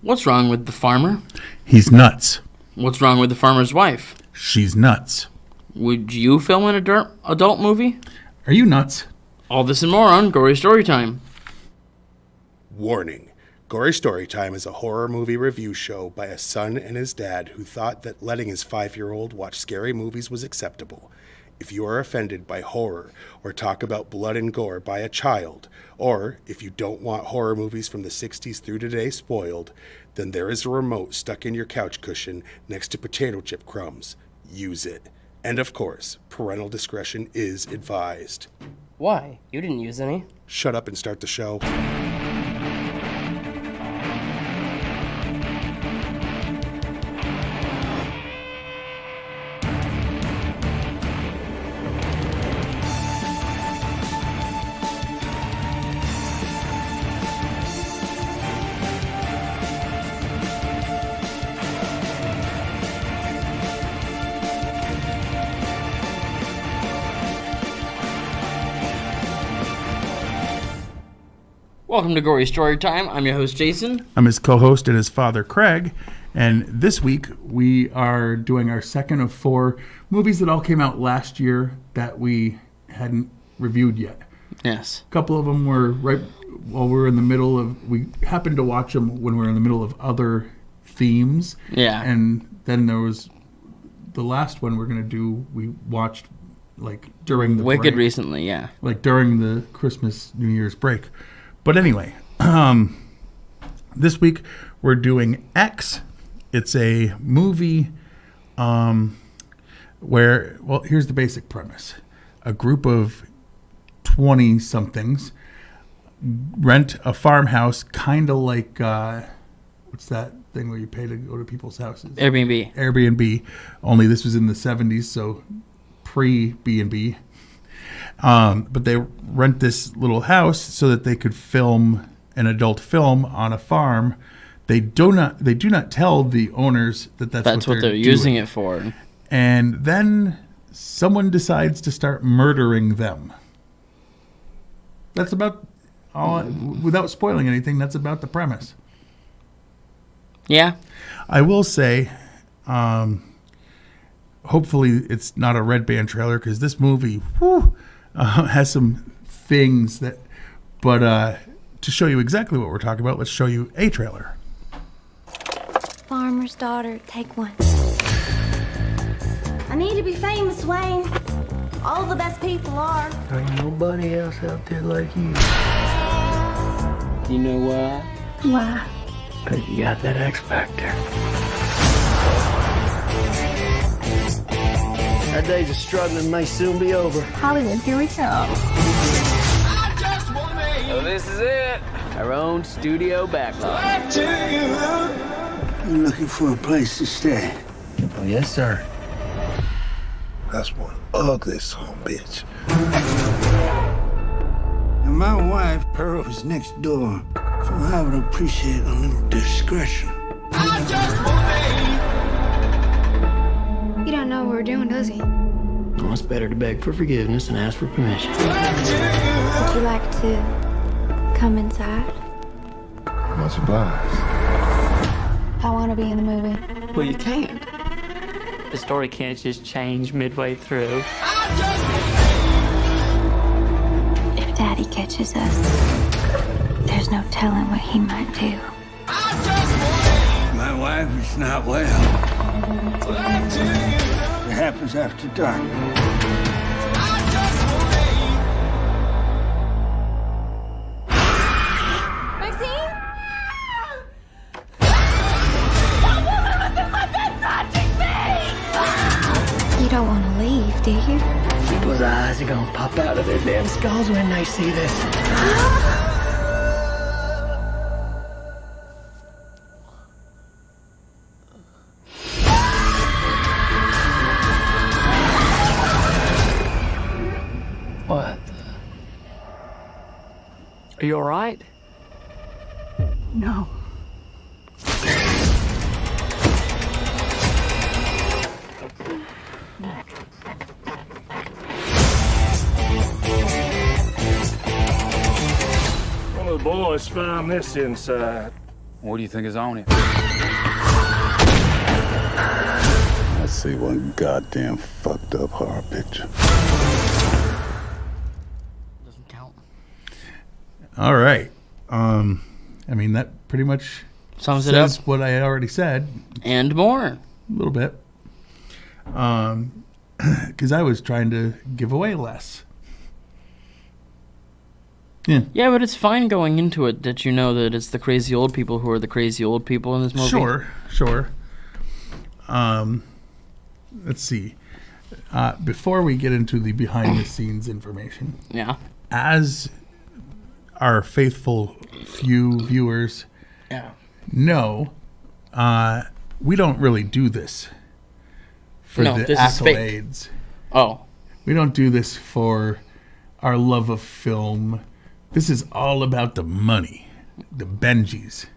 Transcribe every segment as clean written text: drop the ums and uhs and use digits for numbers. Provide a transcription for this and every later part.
What's wrong with the farmer? He's nuts. What's wrong with the farmer's wife? She's nuts. Would you film an adult movie? Are you nuts? All this and more on Gory Storytime. Warning. Gory Storytime is a horror movie review show by a son and his dad who thought that letting his 5-year-old watch scary movies was acceptable. If you are offended by horror or talk about blood and gore by a child, or if you don't want horror movies from the 60s through today spoiled, then there is a remote stuck in your couch cushion next to potato chip crumbs. Use it. And of course, parental discretion is advised. Why? You didn't use any. Shut up and start the show. Welcome to Gory Storytime. I'm your host, Jason. I'm his co-host and his father, Craig. And this week, we are doing our second of 4 movies that all came out last year that we hadn't reviewed yet. Yes. A couple of them were right while we were in the middle of... We happened to watch them when we were in the middle of other themes. Yeah. And then there was... The last one we're going to do, we watched like during the Wicked break. recently, yeah. Like during the Christmas, New Year's break. But anyway, this week we're doing X. It's a movie where, well, here's the basic premise. A group of 20-somethings rent a farmhouse, kind of like, what's that thing where you pay to go to people's houses? Airbnb. Only this was in the 70s, so pre-B&B. But they rent this little house so that they could film an adult film on a farm. They do not tell the owners that that's what they're using it for. And then someone decides to start murdering them. That's about all. Without spoiling anything, that's about the premise. Yeah. I will say, hopefully it's not a Red Band trailer, because this movie, has some things that, but to show you exactly what we're talking about, let's show you a trailer. Farmer's daughter, take one. I need to be famous, Wayne. All the best people are. There ain't nobody else out there like you. You know why? Why? 'Cause you got that X Factor. Our days of struggling may soon be over. Hollywood, here we go. So this is it. Our own studio backlot. You're looking for a place to stay. Oh, yes, sir. That's one ugly son of a bitch. And my wife, Pearl, is next door, so I would appreciate a little discretion. He don't know what we're doing, does he? Well, it's better to beg for forgiveness than ask for permission. Would you like to come inside? Much obliged. I want to be in the movie. Well, you can't. The story can't just change midway through. If Daddy catches us, there's no telling what he might do. My wife is not well. It happens after dark. Maxine? You don't want to leave, do you? People's eyes are gonna pop out of their damn skulls when they see this. What? Are you all right? No. One of the boys found this inside. What do you think is on it? I see one goddamn fucked up horror picture. Doesn't count. All right. I mean, that pretty much Sums it up. says what I had already said. And more. A little bit. Because I was trying to give away less. Yeah. Yeah, but it's fine going into it that you know that it's the crazy old people who are the crazy old people in this movie. Sure. Let's see. Before we get into the behind-the-scenes information, Yeah. as our faithful few viewers know, we don't really do this for No, the this is fake. accolades. Oh. We don't do this for our love of film. This is all about the money, the Benjis,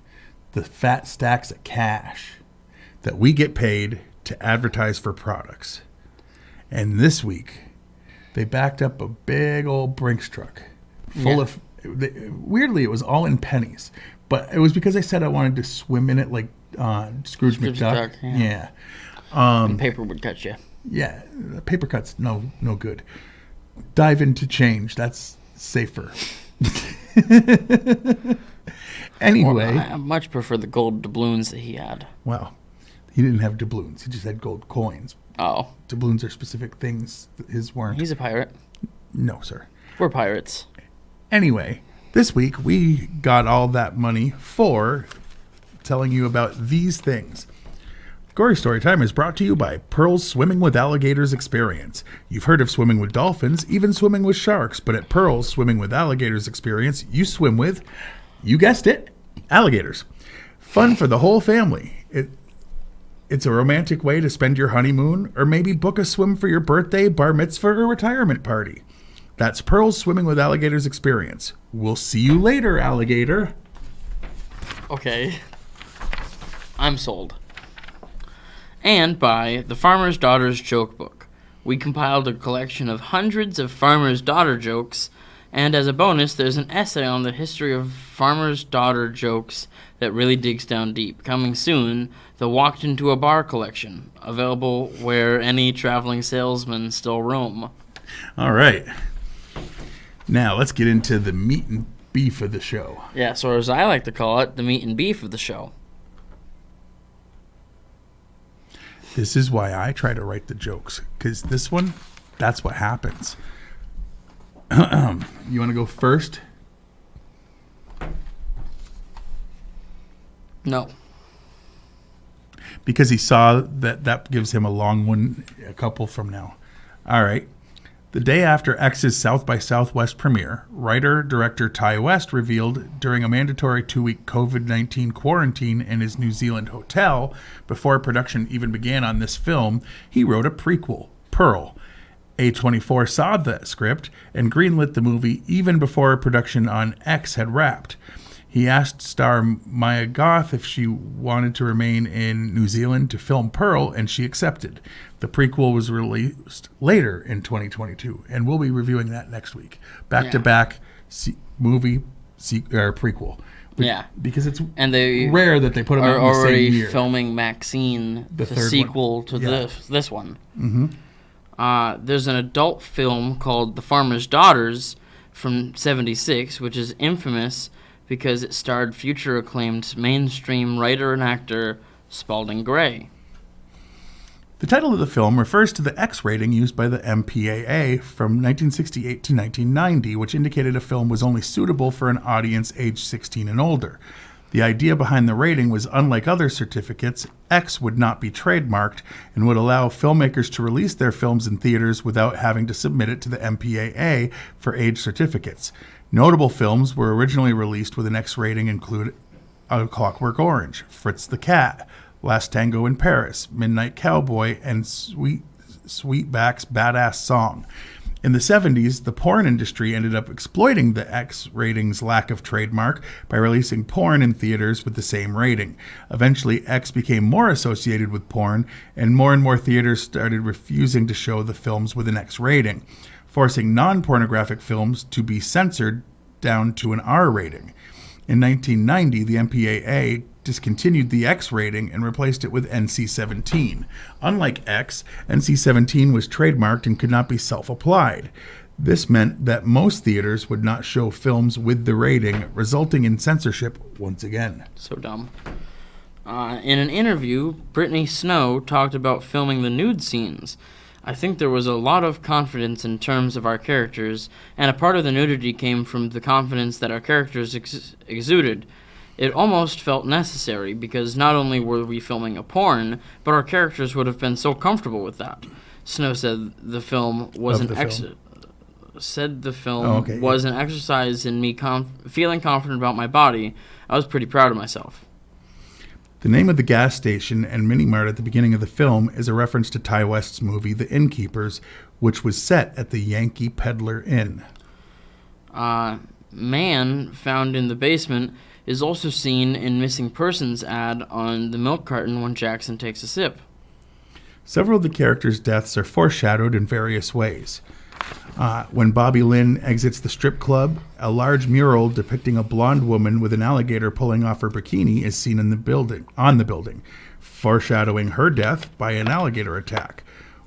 the fat stacks of cash that we get paid to advertise for products. And this week, they backed up a big old Brinks truck full of... Weirdly, it was all in pennies. But it was because I said I wanted to swim in it like Scrooge McDuck. Yeah. And paper would cut you. Yeah, paper cuts, no good. Dive into change, that's safer. Anyway. Well, I much prefer the gold doubloons that he had. Well, he didn't have doubloons. He just had gold coins. Oh. Doubloons are specific things that his weren't. He's a pirate. No, sir. We're pirates. Anyway, this week we got all that money for telling you about these things. Gory Storytime is brought to you by Pearl's Swimming with Alligators Experience. You've heard of swimming with dolphins, even swimming with sharks, but at Pearl's Swimming with Alligators Experience, you swim with, you guessed it, alligators. Fun for the whole family. It's a romantic way to spend your honeymoon, or maybe book a swim for your birthday, bar mitzvah, or retirement party. That's Pearl's Swimming with Alligators Experience. We'll see you later, alligator. Okay. I'm sold. And by The Farmer's Daughter's Joke Book. We compiled a collection of hundreds of farmer's daughter jokes, and as a bonus, there's an essay on the history of farmer's daughter jokes that really digs down deep. Coming soon, the Walked Into a Bar collection, available where any traveling salesman still roam. All right. Now, let's get into the meat and beef of the show. Yes, or as I like to call it, the meat and beef of the show. This is why I try to write the jokes, because this one, that's what happens. You want to go first? No. Because he saw that gives him a long one, a couple from now. All right. The day after X's South by Southwest premiere, writer-director Ty West revealed during a mandatory 2-week COVID-19 quarantine in his New Zealand hotel, before production even began on this film, he wrote a prequel, Pearl. A24 saw that script and greenlit the movie even before production on X had wrapped. He asked star Maya Goth if she wanted to remain in New Zealand to film Pearl, and she accepted. The prequel was released later in 2022, and we'll be reviewing that next week. Back-to-back movie prequel. Because it's rare that they put them out in the same year. Already filming Maxine, the sequel to this one. Mm-hmm. There's an adult film called The Farmer's Daughters from '76, which is infamous because it starred future acclaimed mainstream writer and actor Spalding Gray. The title of the film refers to the X rating used by the MPAA from 1968 to 1990, which indicated a film was only suitable for an audience age 16 and older. The idea behind the rating was, unlike other certificates, X would not be trademarked and would allow filmmakers to release their films in theaters without having to submit it to the MPAA for age certificates. Notable films were originally released with an X rating include A Clockwork Orange, Fritz the Cat, Last Tango in Paris, Midnight Cowboy, and Sweetback's Badass Song. In the 70s, the porn industry ended up exploiting the X rating's lack of trademark by releasing porn in theaters with the same rating. Eventually, X became more associated with porn, and more theaters started refusing to show the films with an X rating, forcing non-pornographic films to be censored down to an R rating. In 1990, the MPAA discontinued the X rating and replaced it with NC-17. Unlike X, NC-17 was trademarked and could not be self-applied. This meant that most theaters would not show films with the rating, resulting in censorship once again. So dumb. In an interview, Brittany Snow talked about filming the nude scenes. I think there was a lot of confidence in terms of our characters, and a part of the nudity came from the confidence that our characters exuded. It almost felt necessary, because not only were we filming a porn, but our characters would have been so comfortable with that. Snow said the film was an exercise in me feeling confident about my body. I was pretty proud of myself. The name of the gas station and mini-mart at the beginning of the film is a reference to Ty West's movie The Innkeepers, which was set at the Yankee Peddler Inn. Man found in the basement is also seen in Missing Persons ad on the milk carton when Jackson takes a sip. Several of the characters' deaths are foreshadowed in various ways. When Bobby Lynn exits the strip club, a large mural depicting a blonde woman with an alligator pulling off her bikini is seen on the building, foreshadowing her death by an alligator attack.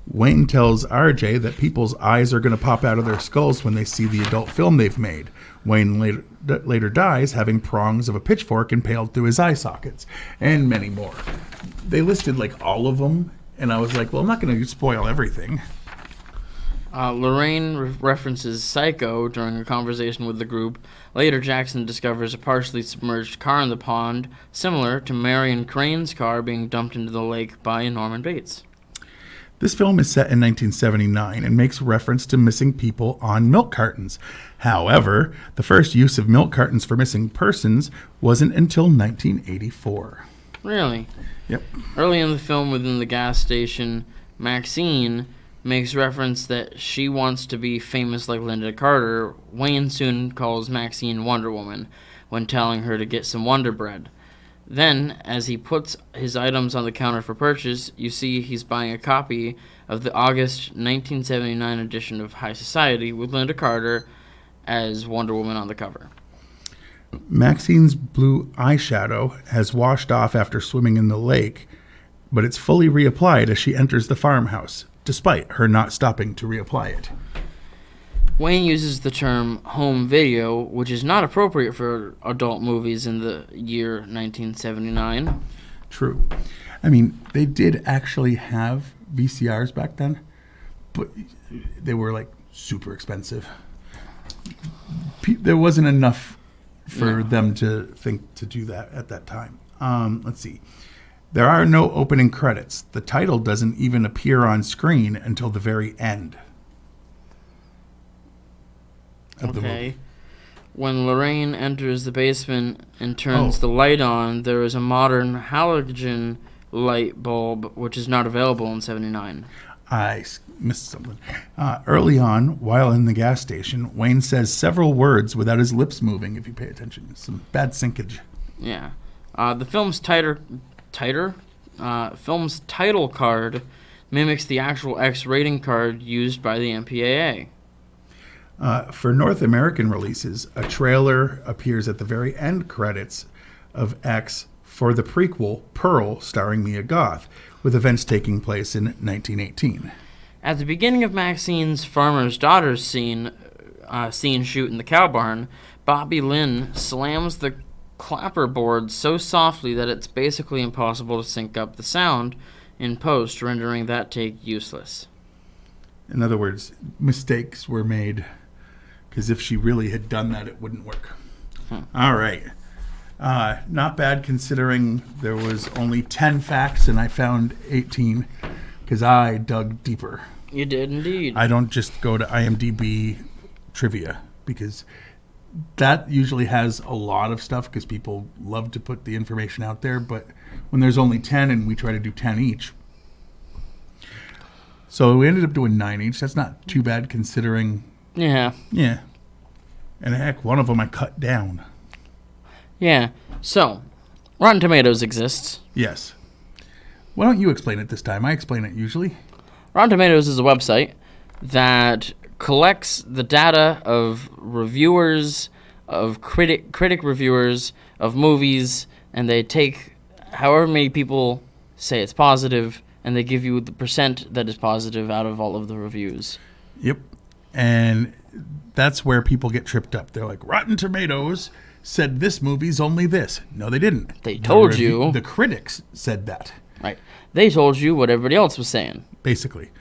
Wayne tells RJ that people's eyes are going to pop out of their skulls when they see the adult film they've made. Wayne later dies, having prongs of a pitchfork impaled through his eye sockets, and many more. They listed like all of them, and I was like, well, I'm not going to spoil everything. Lorraine references Psycho during a conversation with the group. Later, Jackson discovers a partially submerged car in the pond, similar to Marion Crane's car being dumped into the lake by Norman Bates. This film is set in 1979 and makes reference to missing people on milk cartons. However, the first use of milk cartons for missing persons wasn't until 1984. Really? Yep. Early in the film, within the gas station, Maxine makes reference that she wants to be famous like Linda Carter. Wayne soon calls Maxine Wonder Woman when telling her to get some Wonder Bread. Then, as he puts his items on the counter for purchase, you see he's buying a copy of the August 1979 edition of High Society with Linda Carter as Wonder Woman on the cover. Maxine's blue eyeshadow has washed off after swimming in the lake, but it's fully reapplied as she enters the farmhouse, despite her not stopping to reapply it. Wayne uses the term home video, which is not appropriate for adult movies in the year 1979. True. I mean, they did actually have VCRs back then, but they were like super expensive. There wasn't enough for them to think to do that at that time. Let's see. There are no opening credits. The title doesn't even appear on screen until the very end of the movie. When Lorraine enters the basement and turns the light on, there is a modern halogen light bulb, which is not available in 79. I missed something. Early on, while in the gas station, Wayne says several words without his lips moving, if you pay attention. Some bad syncage. Yeah. The film's film's title card mimics the actual X rating card used by the MPAA. For North American releases, a trailer appears at the very end credits of X for the prequel Pearl, starring Mia Goth, with events taking place in 1918. At the beginning of Maxine's farmer's daughter's scene shoot in the cow barn, Bobby Lynn slams the clapperboard so softly that it's basically impossible to sync up the sound in post, rendering that take useless. In other words, mistakes were made, because if she really had done that, it wouldn't work. All right. Not bad considering there was only 10 facts and I found 18 because I dug deeper. You did indeed. I don't just go to IMDb trivia because that usually has a lot of stuff because people love to put the information out there. But when there's only 10 and we try to do 10 each. So we ended up doing 9 each. That's not too bad considering. Yeah. Yeah. And heck, one of them I cut down. Yeah. So, Rotten Tomatoes exists. Yes. Why don't you explain it this time? I explain it usually. Rotten Tomatoes is a website that collects the data of reviewers, of critic reviewers, of movies and they take however many people say it's positive, and they give you the percent that is positive out of all of the reviews. Yep. And that's where people get tripped up. They're like, Rotten Tomatoes said this movie's only this. No, they didn't. They told you. The critics said that. Right. They told you what everybody else was saying. Basically.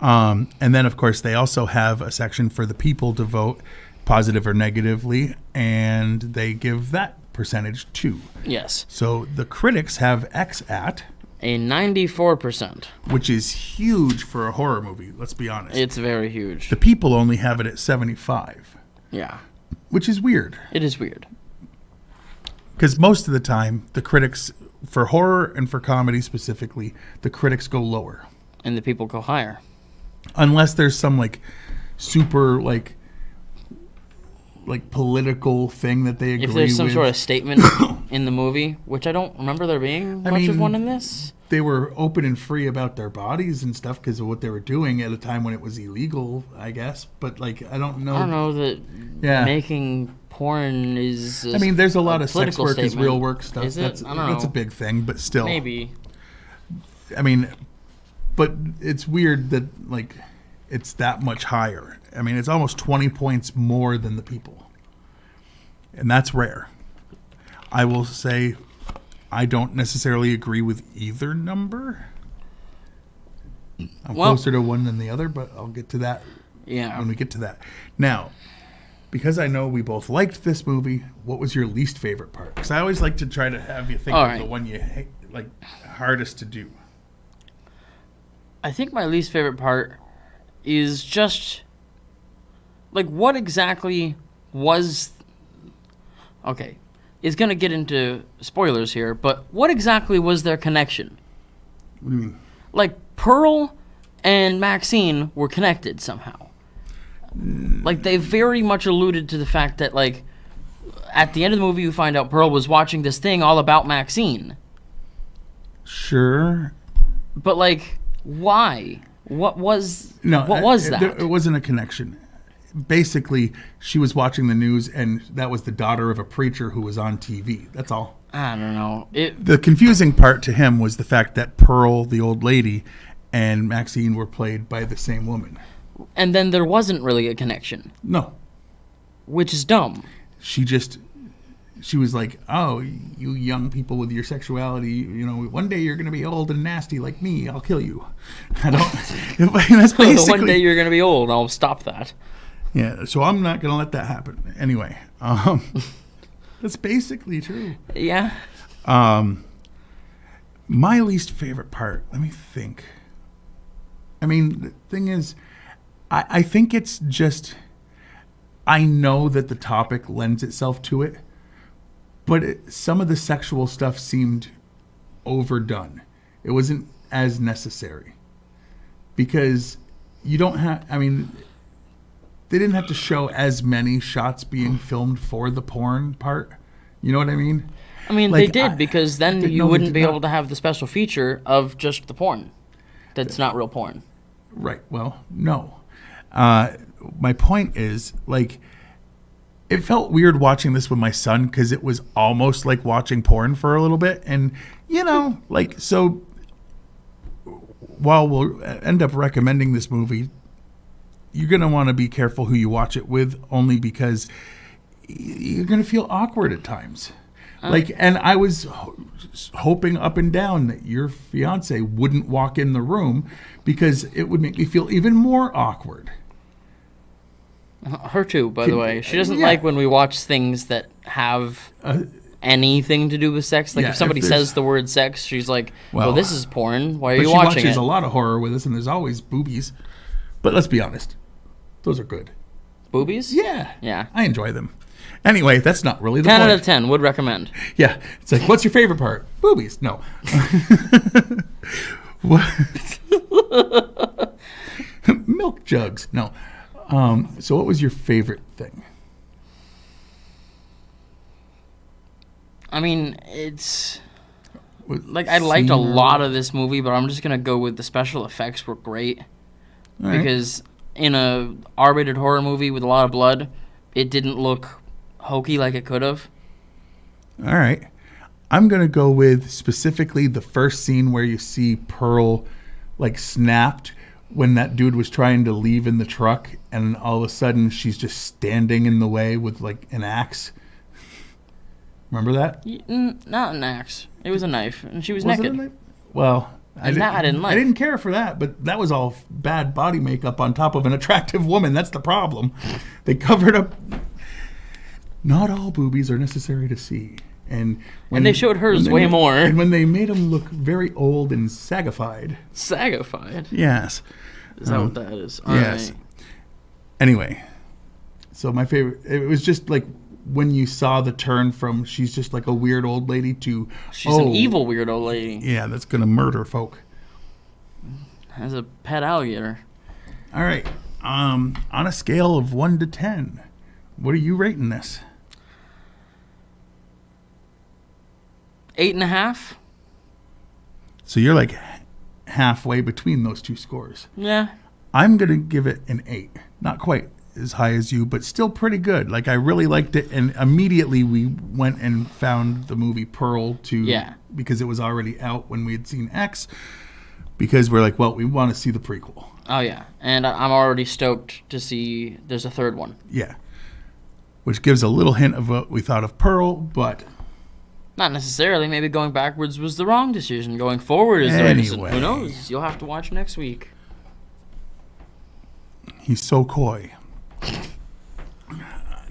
And then, of course, they also have a section for the people to vote positive or negatively, and they give that percentage too. Yes. So the critics have X at a 94%. Which is huge for a horror movie, let's be honest. It's very huge. The people only have it at 75. Yeah. Which is weird. It is weird. Because most of the time, the critics, for horror and for comedy specifically, the critics go lower. And the people go higher. Unless there's some, super, political thing that they agree with. If there's some sort of statement in the movie, which I don't remember there being much of one in this. They were open and free about their bodies and stuff because of what they were doing at a time when it was illegal, I guess. But, I don't know. I don't know that making porn is there's a lot of sex work statement. is real work stuff. Is it? That's I don't know. a big thing, but still. Maybe. But it's weird that, it's that much higher. It's almost 20 points more than the people. And that's rare. I will say I don't necessarily agree with either number. I'm closer to one than the other, but I'll get to that when we get to that. Now, because I know we both liked this movie, what was your least favorite part? Because I always like to try to have you think of the one you hate, hardest to do. I think my least favorite part is just what exactly was it's going to get into spoilers here, but what exactly was their connection? What do you mean? Pearl and Maxine were connected somehow. They very much alluded to the fact that at the end of the movie you find out Pearl was watching this thing all about Maxine. Sure. But why? What was that? It wasn't a connection. Basically, she was watching the news, and that was the daughter of a preacher who was on TV. That's all. I don't know. The confusing part to him was the fact that Pearl, the old lady, and Maxine were played by the same woman. And then there wasn't really a connection. No. Which is dumb. She was like, oh, you young people with your sexuality, one day you're going to be old and nasty like me. I'll kill you. That's basically... One day you're going to be old. I'll stop that. Yeah, so I'm not going to let that happen. Anyway, that's basically true. Yeah. My least favorite part, let me think. The thing is, I think it's just, I know that the topic lends itself to it, but some of the sexual stuff seemed overdone. It wasn't as necessary. Because you don't have, they didn't have to show as many shots being filmed for the porn part. You know what I mean? They did, because then you wouldn't be able to have the special feature of just the porn. That's not real porn. Right. Well, no. My point is, it felt weird watching this with my son because it was almost like watching porn for a little bit. And, so while we'll end up recommending this movie, you're going to want to be careful who you watch it with, only because you're going to feel awkward at times. And I was hoping up and down that your fiance wouldn't walk in the room because it would make me feel even more awkward. Her too, by the way. She doesn't like when we watch things that have anything to do with sex. If somebody says the word sex, she's like, well, this is porn. Why are you watching it? She watches a lot of horror with us, and there's always boobies. But let's be honest. Those are good. Boobies? Yeah. Yeah. I enjoy them. Anyway, that's not really the 10 point. 10 out of 10. Would recommend. Yeah. It's what's your favorite part? Boobies. No. Milk jugs. No. So what was your favorite thing? It's... I liked a lot of this movie, but I'm just going to go with the special effects were great. Right. Because in a R-rated horror movie with a lot of blood, it didn't look hokey like it could have. All right. I'm going to go with specifically the first scene where you see Pearl like snapped when that dude was trying to leave in the truck, and all of a sudden she's just standing in the way with like an axe. Remember that? Not an axe. It was a knife, and she was Was it naked. a knife? Well, I didn't like. I didn't care for that, but that was all bad body makeup on top of an attractive woman. That's the problem. They covered up. Not all boobies are necessary to see. And they showed hers way more. And when they made them look very old and sagified. Sagified? Yes. Is that what that is? Yes. Right. Anyway, so my favorite, it was just like when you saw the turn from she's just like a weird old lady to She's an evil weird old lady. Yeah, that's going to murder folk. Has a pet alligator. All right. On a scale of 1 to 10, what are you rating this? 8.5. So you're like halfway between those two scores. Yeah. I'm going to give it an 8. Not quite as high as you, but still pretty good. Like, I really liked it, and immediately we went and found the movie Pearl because it was already out when we had seen X, because we're like, well, we want to see the prequel. Oh, yeah. And I'm already stoked to see there's a third one. Yeah. Which gives a little hint of what we thought of Pearl, but... Not necessarily. Maybe going backwards was the wrong decision. Going forward is the right decision. Who knows? You'll have to watch next week. He's so coy.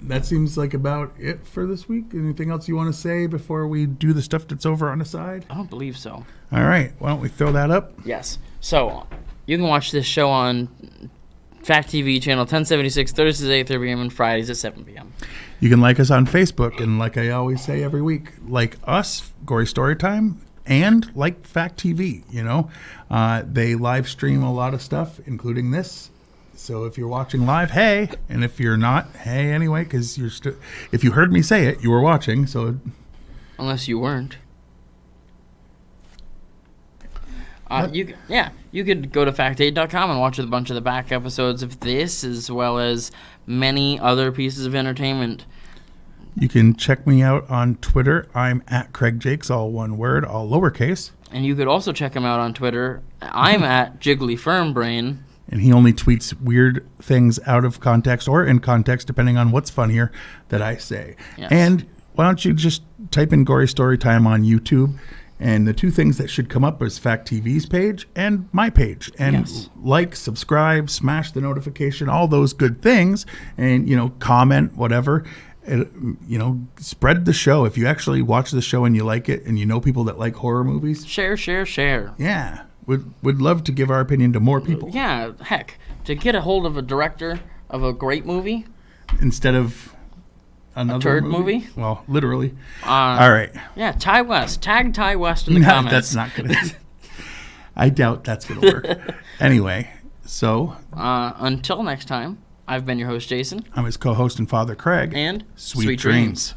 That seems like about it for this week. Anything else you want to say before we do the stuff that's over on the side? I don't believe so. All right. Why don't we throw that up? Yes. So, you can watch this show on Fact TV channel 1076 Thursdays at 8:30 p.m. and Fridays at 7 p.m. You can like us on Facebook, and like I always say every week, like us, Gory Storytime, and like Fact TV. You know, they live stream a lot of stuff, including this. So if you're watching live, hey, and if you're not, hey anyway, because you're still. If you heard me say it, you were watching. So unless you weren't. You could go to fact8.com and watch a bunch of the back episodes of this, as well as many other pieces of entertainment. You can check me out on Twitter. I'm at Craig Jakes, all one word, all lowercase. And you could also check him out on Twitter. I'm at Jiggly Firmbrain. And he only tweets weird things out of context or in context, depending on what's funnier that I say. Yes. And why don't you just type in Gory Storytime on YouTube? And the two things that should come up is Fact TV's page and my page. And like, subscribe, smash the notification, all those good things. And, comment, whatever. And, spread the show. If you actually watch the show and you like it and you know people that like horror movies. Share. Yeah. Would love to give our opinion to more people. Yeah, heck. To get a hold of a director of a great movie. Instead of... another turd movie? Well, literally. All right. Yeah, Ty West. Tag Ty West in the comments. That's not going to... I doubt that's going to work. Anyway, so... until next time, I've been your host, Jason. I'm his co-host and father, Craig. And Sweet dreams.